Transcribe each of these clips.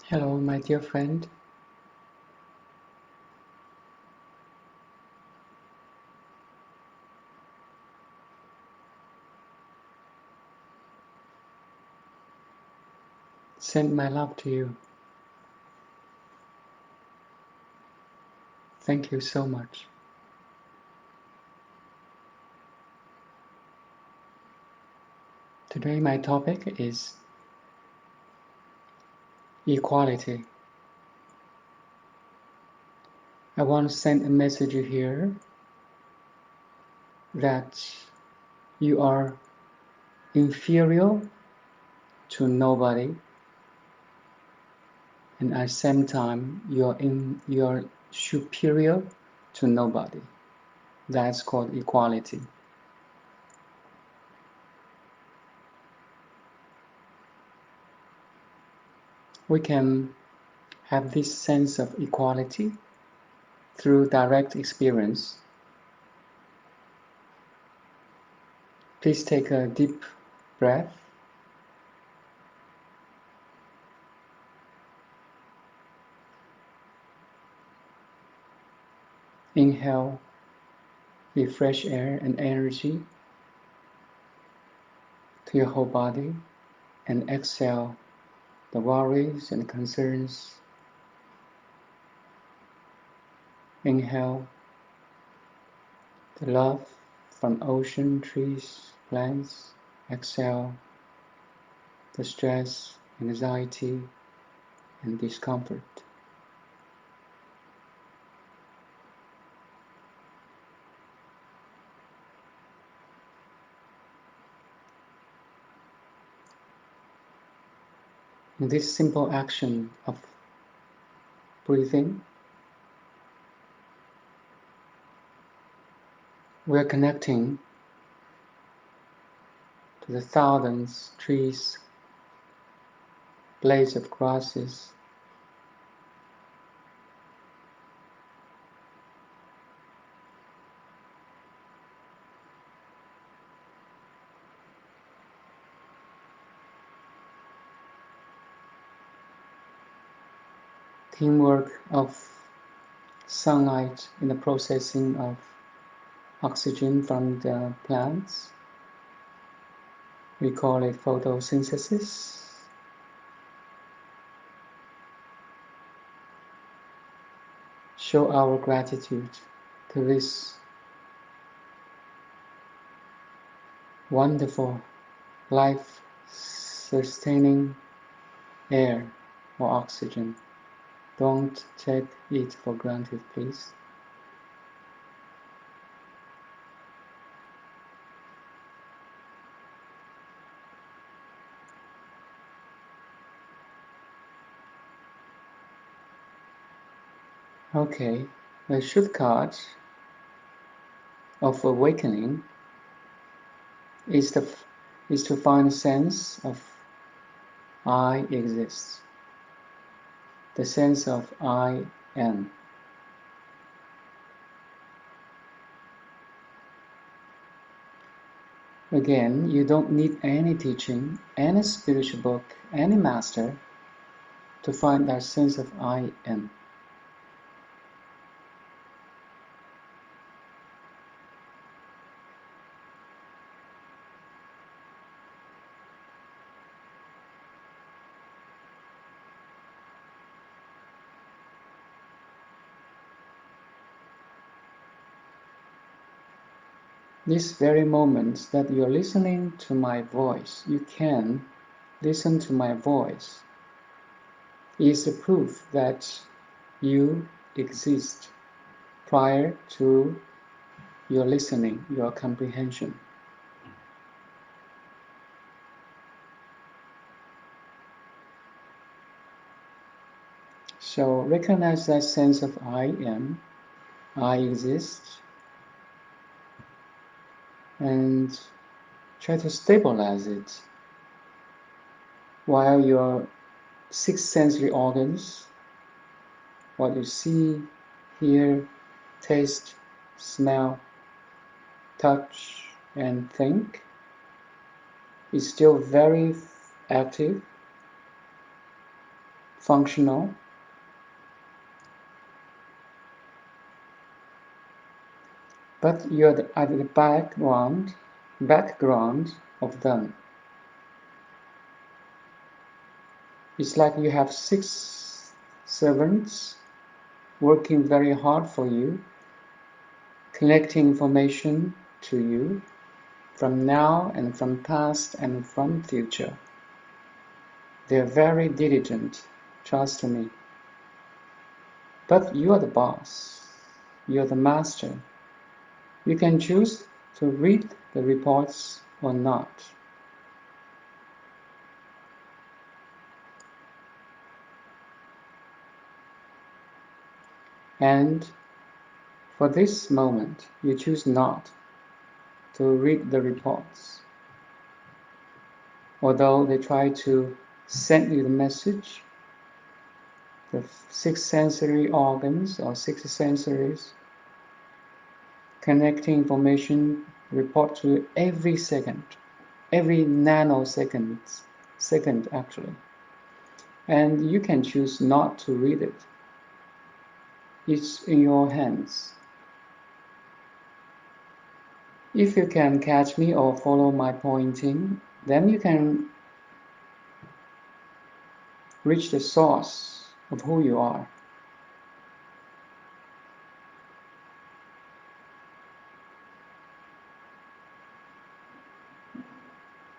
Hello, my dear friend. Send my love to you. Thank you so much. Today my topic is equality. I want to send a message here that you are inferior to nobody, and at the same time you're superior to nobody. That's called equality. We can have this sense of equality through direct experience. Please take a deep breath. Inhale the fresh air and energy to your whole body, and exhale the worries and concerns. Inhale the love from ocean, trees, plants. Exhale the stress, anxiety, and discomfort. In this simple action of breathing, we are connecting to the thousands of trees, blades of grasses, teamwork of sunlight in the processing of oxygen from the plants. We call it photosynthesis. Show our gratitude to this wonderful, life-sustaining air or oxygen. Don't take it for granted, please. Okay, the shortcut of awakening is to find a sense of I exist, the sense of I am. Again, you don't need any teaching, any spiritual book, any master to find that sense of I am. This very moment that you're listening to my voice, you can listen to my voice, is the proof that you exist prior to your listening, your comprehension. So recognize that sense of I am, I exist, and try to stabilize it while your six sensory organs, what you see, hear, taste, smell, touch, and think, is still very active. functional, but you're at the background of them. It's like you have 6 servants working very hard for you, collecting information to you from now and from past and from future. They're very diligent, trust me. But you are the boss. You're the master. You can choose to read the reports or not. And for this moment, you choose not to read the reports. Although they try to send you the message, the 6 sensory organs or 6 sensories connecting information report to you every second, every nanosecond, second actually. And you can choose not to read it. It's in your hands. If you can catch me or follow my pointing, then you can reach the source of who you are.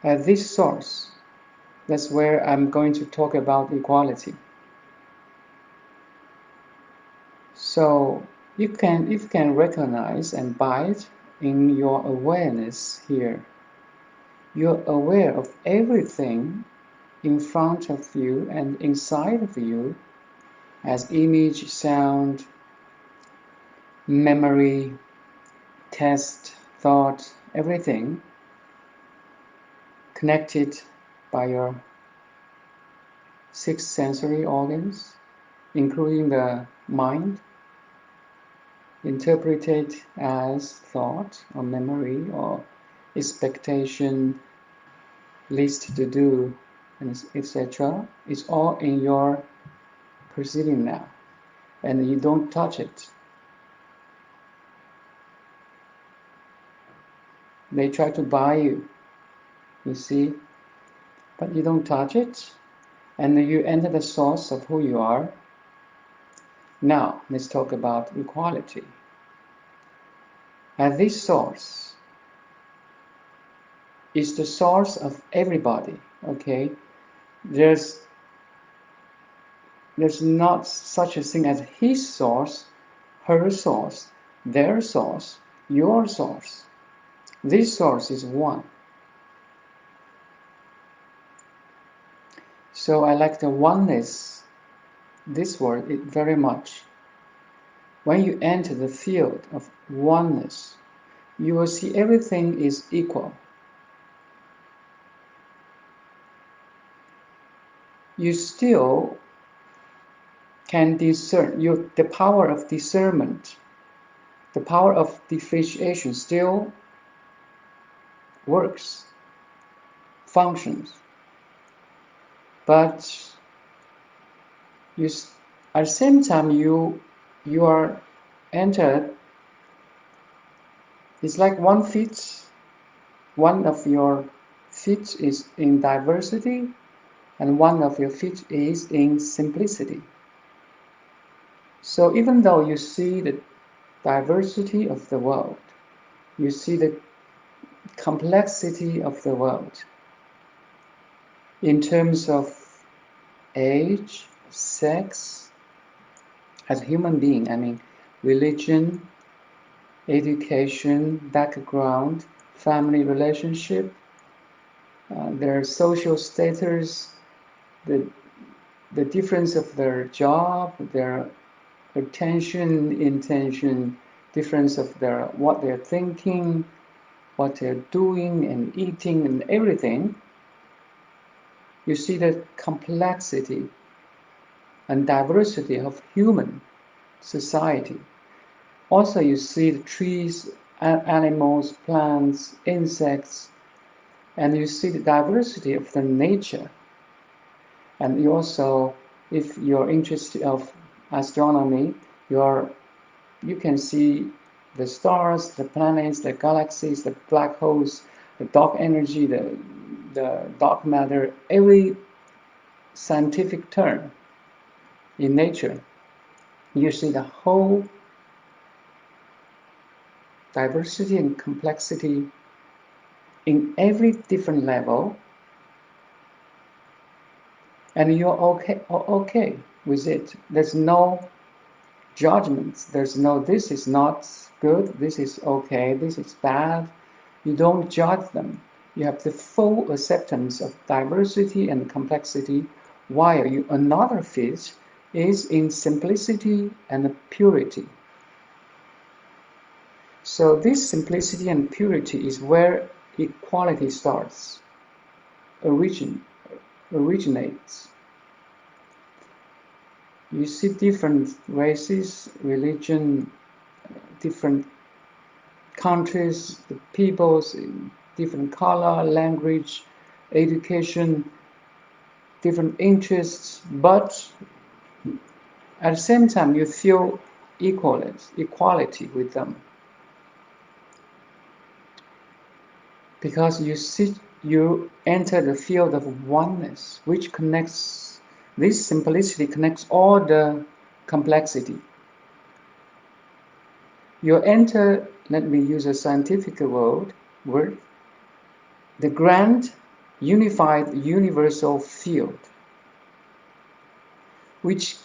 At this source, that's where I'm going to talk about equality. So if you can recognize and abide in your awareness here, you're aware of everything in front of you and inside of you as image, sound, memory, taste, thought, everything connected by your 6 sensory organs, including the mind, interpreted as thought or memory or expectation, list to do, and etc. It's all in your perceiving now, and you don't touch it. They try to buy you, you see, but you don't touch it, and you enter the source of who you are. Now, let's talk about equality. And this source is the source of everybody, okay? There's not such a thing as his source, her source, their source, your source. This source is one. So I like the oneness, this word, very much. When you enter the field of oneness, you will see everything is equal. You still can discern, the power of discernment, the power of differentiation still works, functions. But at the same time, you are entered. It's like one of your feet is in diversity, and one of your feet is in simplicity. So even though you see the diversity of the world, you see the complexity of the world in terms of age, sex, as a human being, I mean, religion, education, background, family relationship, their social status, the difference of their job, their attention, intention, difference of what they're thinking, what they're doing and eating and everything. You see the complexity and diversity of human society. Also, you see the trees, animals, plants, insects, and you see the diversity of the nature. And you also if you're interested of astronomy, you can see the stars, the planets, the galaxies, the black holes, the dark energy, the dark matter, every scientific term in nature. You see the whole diversity and complexity in every different level, and you're okay with it. There's no judgments. There's no this is not good, this is okay, this is bad. You don't judge them. You have the full acceptance of diversity and complexity, while another fish is in simplicity and purity. So this simplicity and purity is where equality starts, originates. You see different races, religion, different countries, the peoples, different color, language, education, different interests, but at the same time you feel equality with them, because you enter the field of oneness, which connects, this simplicity connects all the complexity. You enter, let me use a scientific word, the grand unified universal field, which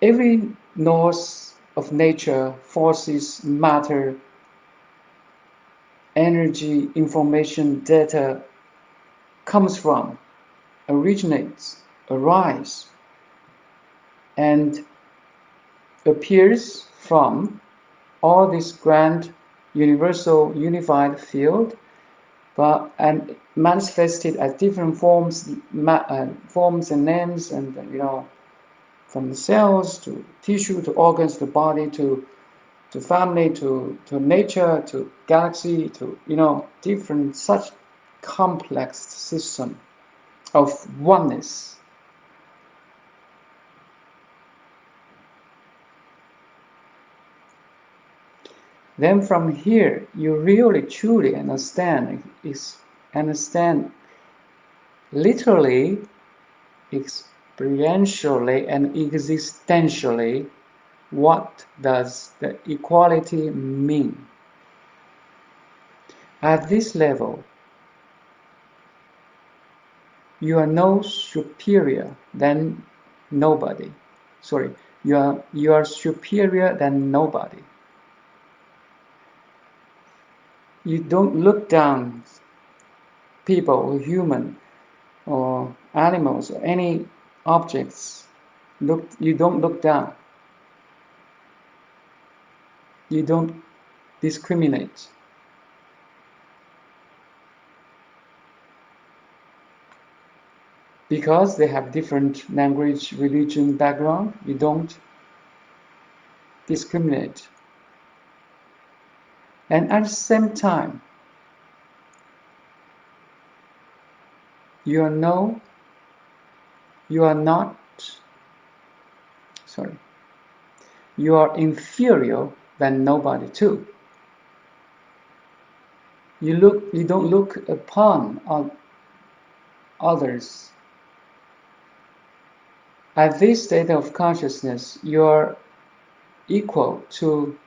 every laws of nature, forces, matter, energy, information, data comes from, originates, arises, and appears from all this grand universal unified field, and manifested as different forms and names, and from the cells to tissue to organs to body to family to nature to galaxy to different such complex system of oneness. Then from here you really truly understand literally, experientially, and existentially, what does the equality mean? At this level, you are no superior than nobody. Sorry, you are superior than nobody. You don't look down people or human or animals or any objects. You don't look down. You don't discriminate. Because they have different language, religion, background, you don't discriminate. And at the same time, you are inferior than nobody too. You don't look upon others. At this state of consciousness, you are equal to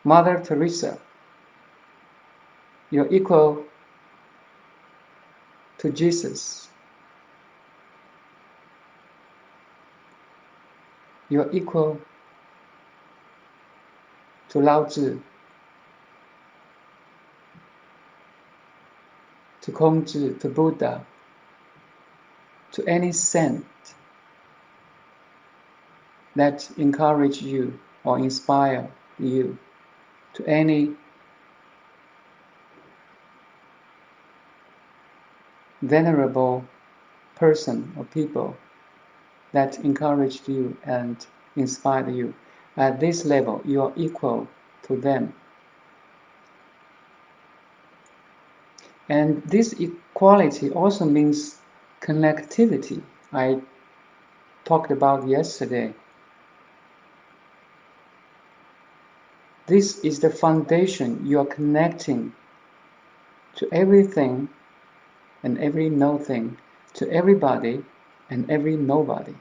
Mother Teresa. You're equal to Jesus. You're equal to Lao Tzu, to Kongzhi, to Buddha, to any saint that encourage you or inspire you, to any venerable person or people that encouraged you and inspired you. At this level, you are equal to them. And this equality also means connectivity I talked about yesterday. This is the foundation. You are connecting to everything and every nothing, to everybody and every nobody.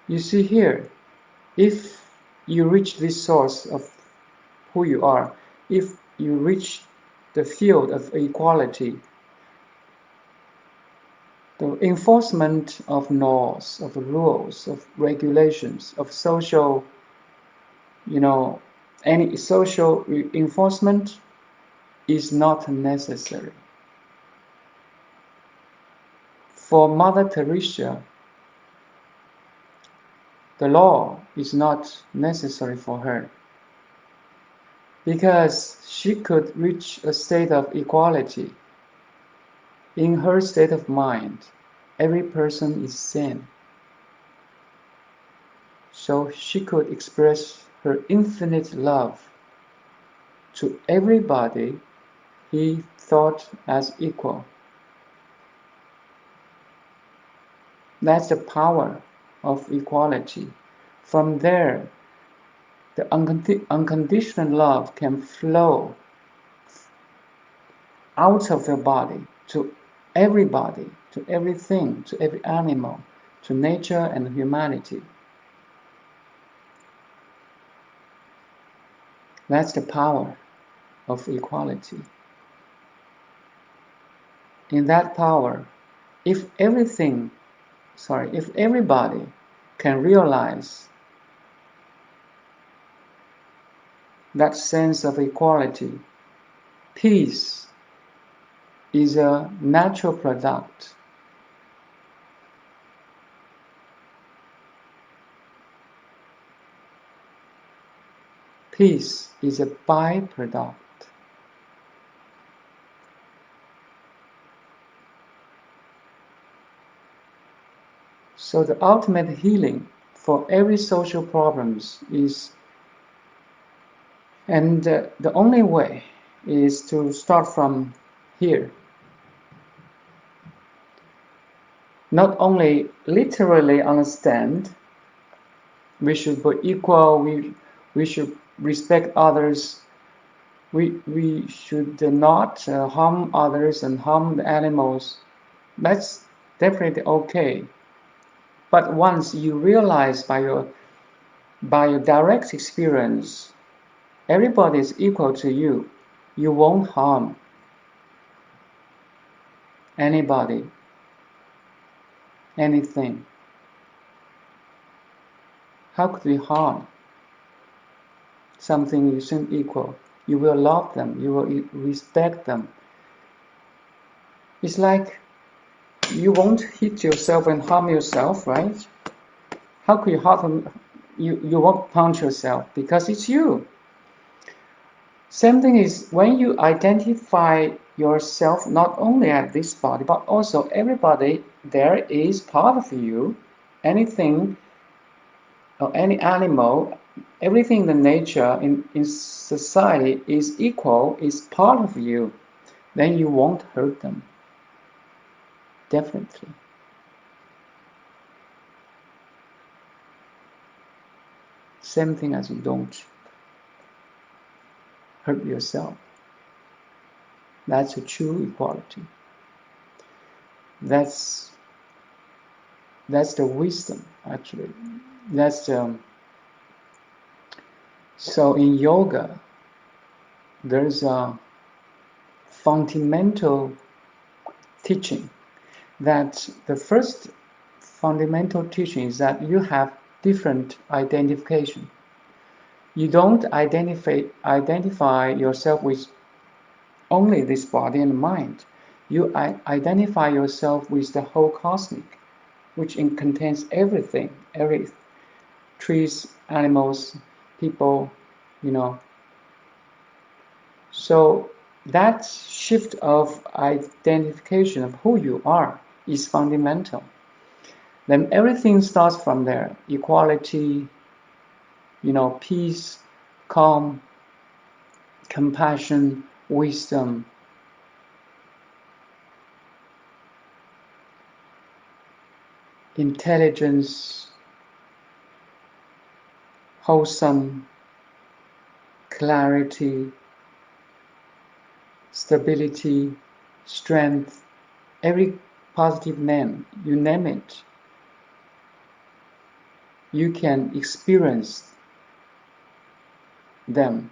You see here, if you reach this source of who you are, if you reach the field of equality, the enforcement of laws, of rules, of regulations, of social, any social enforcement is not necessary. For Mother Teresa, the law is not necessary for her because she could reach a state of equality. In her state of mind, every person is sane. So she could express her infinite love to everybody he thought as equal. That's the power of equality. From there, the unconditional love can flow out of your body to everybody, to everything, to every animal, to nature and humanity. That's the power of equality. In that power, if everybody can realize that sense of equality, peace is a natural product. Peace is a byproduct. So the ultimate healing for every social problems is, and the only way is to start from here. Not only literally understand we should be equal, we should respect others, we should not harm others and harm the animals. That's definitely okay. But once you realize by your direct experience, everybody is equal to you, you won't harm anybody, anything. How could we harm something you seem equal? You will love them, you will respect them. It's like you won't hit yourself and harm yourself, right? How could you harm you won't punch yourself because it's you. Same thing is when you identify yourself not only at this body but also everybody there is part of you. Anything or any animal, everything in the nature in society is equal, is part of you. Then you won't hurt them. Definitely. Same thing as you don't hurt yourself. That's a true equality. That's the wisdom, actually. That's so in yoga, there's a fundamental teaching that the first fundamental teaching is that you have different identification. You don't identify yourself with only this body and mind. You identify yourself with the whole cosmic, which contains everything, every trees, animals, people, So that shift of identification of who you are is fundamental. Then everything starts from there. Equality, peace, calm, compassion, wisdom, intelligence, wholesome, clarity, stability, strength, every positive name, you name it, you can experience them.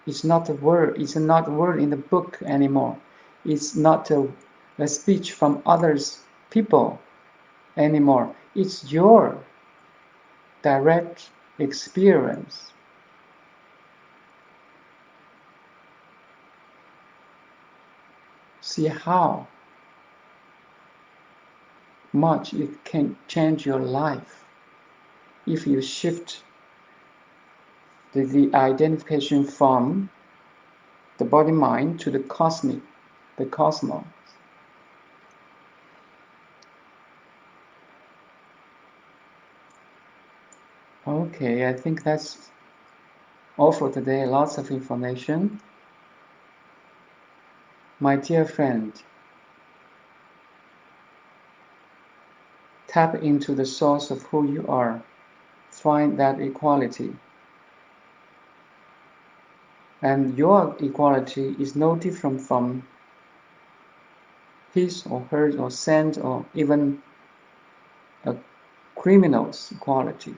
It's not a word, it's not a word in the book anymore. It's not a speech from others people anymore. It's your direct experience. See how much it can change your life if you shift the identification from the body-mind to the cosmic, the cosmos. Okay, I think that's all for today. Lots of information. My dear friend, tap into the source of who you are. Find that equality. And your equality is no different from his or hers or saint or even a criminal's equality.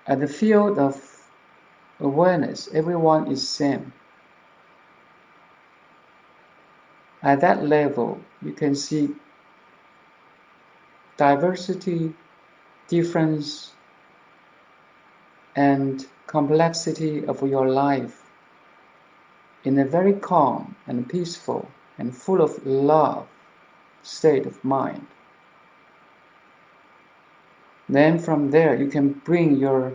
At the field of awareness, everyone is same. At that level, you can see diversity, difference, and complexity of your life in a very calm and peaceful and full of love state of mind. Then from there, you can bring your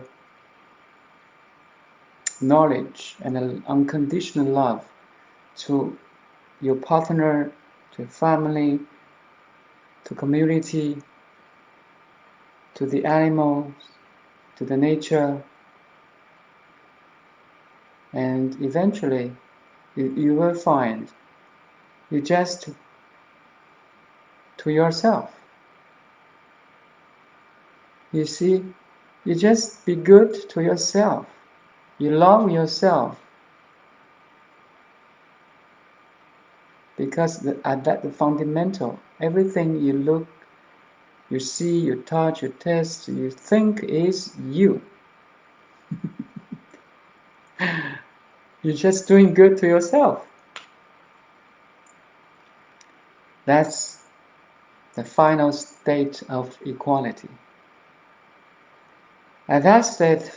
knowledge and an unconditional love to your partner, to family, to community, to the animals, to the nature, and eventually you will find you just to yourself. You see, you just be good to yourself. You love yourself because at that the fundamental, everything you look, you see, you touch, you taste, you think is you. You're just doing good to yourself. That's the final state of equality. At that state,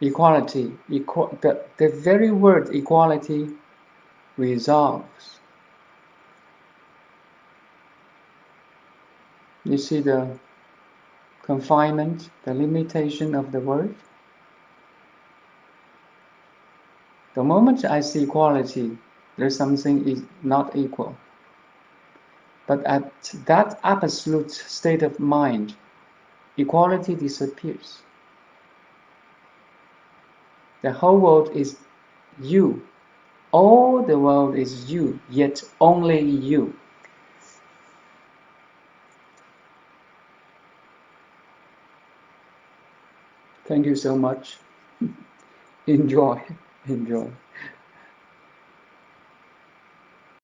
equality, the very word equality resolves. You see the confinement, the limitation of the word? The moment I see equality, there's something is not equal. But at that absolute state of mind, equality disappears. The whole world is you. All the world is you, yet only you. Thank you so much. Enjoy. Enjoy.